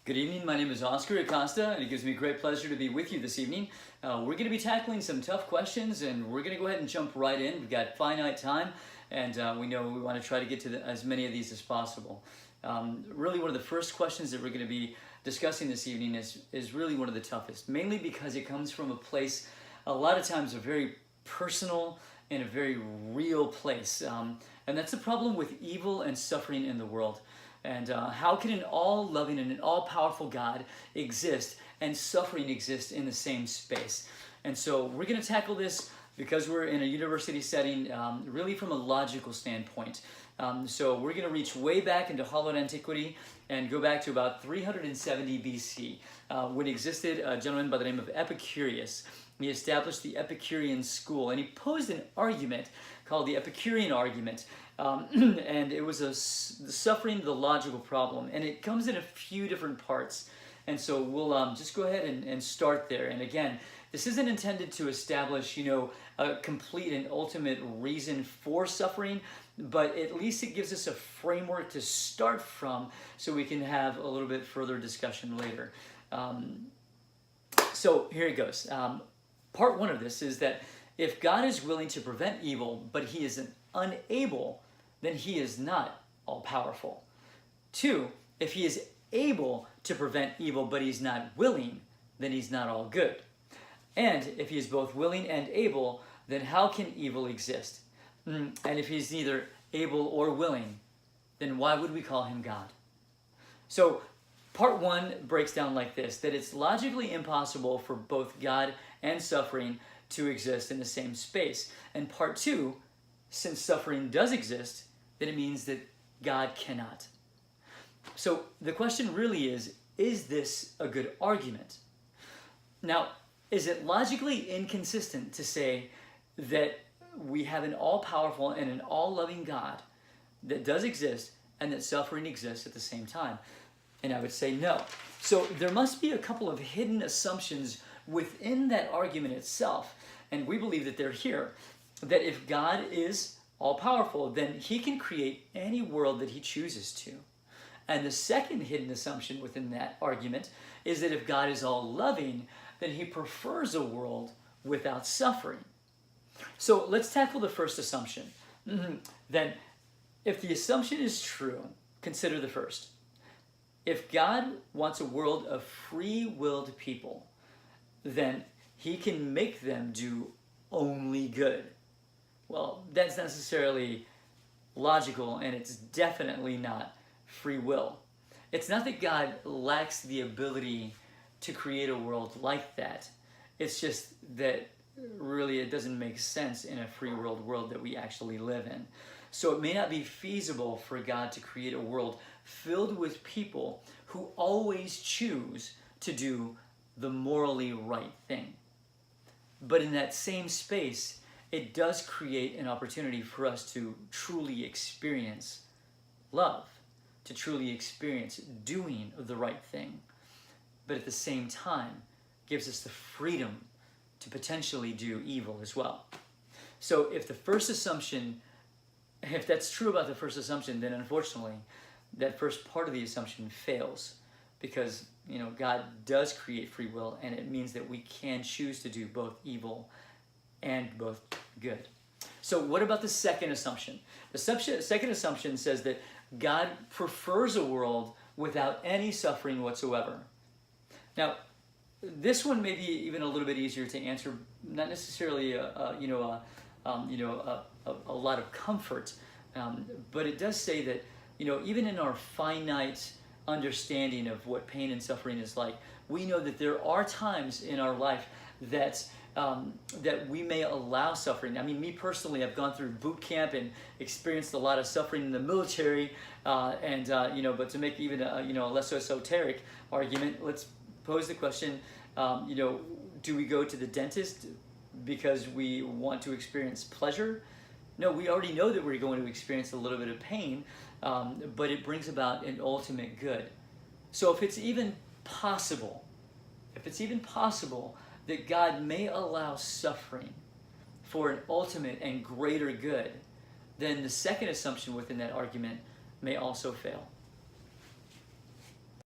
Good evening, my name is Oscar Acosta, and it gives me great pleasure to be with you this evening. We're going to be tackling some tough questions, and we're going to go ahead and jump right in. We've got finite time, and we know we want to try to get to as many of these as possible. Really, one of the first questions that we're going to be discussing this evening is really one of the toughest, mainly because it comes from a place, a lot of times, a very personal and a very real place. And that's the problem with evil and suffering in the world. And how can an all-loving and an all-powerful God exist and suffering exist in the same space? And so we're going to tackle this because we're in a university setting, really from a logical standpoint. So we're going to reach way back into hallowed antiquity and go back to about 370 BC, when existed a gentleman by the name of Epicurus. He established the Epicurean school, and he posed an argument called the Epicurean argument. And it was the suffering, the logical problem, and it comes in a few different parts. And so we'll just go ahead and start there. And again, this isn't intended to establish, a complete and ultimate reason for suffering, but at least it gives us a framework to start from so we can have a little bit further discussion later. So here it goes. Part one of this is that if God is willing to prevent evil, but he is unable, then he is not all-powerful. 2, if he is able to prevent evil, but he's not willing, then he's not all good. And if he is both willing and able, then how can evil exist? And if he's neither able or willing, then why would we call him God? So part 1 breaks down like this, that it's logically impossible for both God and suffering to exist in the same space. And part 2, since suffering does exist, then it means that God cannot. So the question really is this a good argument? Now, is it logically inconsistent to say that we have an all-powerful and an all-loving God that does exist and that suffering exists at the same time? And I would say no. So there must be a couple of hidden assumptions within that argument itself, and we believe that they're here. That if God is all-powerful, then he can create any world that he chooses to. And the second hidden assumption within that argument is that if God is all-loving, then he prefers a world without suffering. So let's tackle the first assumption. Then, if the assumption is true, consider the first. If God wants a world of free-willed people, then he can make them do only good. Well, that's necessarily logical, and it's definitely not free will. It's not that God lacks the ability to create a world like that. It's just that really it doesn't make sense in a free world that we actually live in. So it may not be feasible for God to create a world filled with people who always choose to do the morally right thing. But in that same space, it does create an opportunity for us to truly experience love, to truly experience doing the right thing, but at the same time gives us the freedom to potentially do evil as well. So if that's true about the first assumption, then unfortunately that first part of the assumption fails, because God does create free will, and it means that we can choose to do both evil and both good. So what about the second assumption? The second assumption says that God prefers a world without any suffering whatsoever. Now, this one may be even a little bit easier to answer, not necessarily a lot of comfort, but it does say that even in our finite understanding of what pain and suffering is like, we know that there are times in our life that we may allow suffering. I mean, me personally, I've gone through boot camp and experienced a lot of suffering in the military, but to make even a less esoteric argument, let's pose the question, do we go to the dentist because we want to experience pleasure? No, we already know that we're going to experience a little bit of pain, but it brings about an ultimate good. So if it's even possible that God may allow suffering for an ultimate and greater good, then the second assumption within that argument may also fail.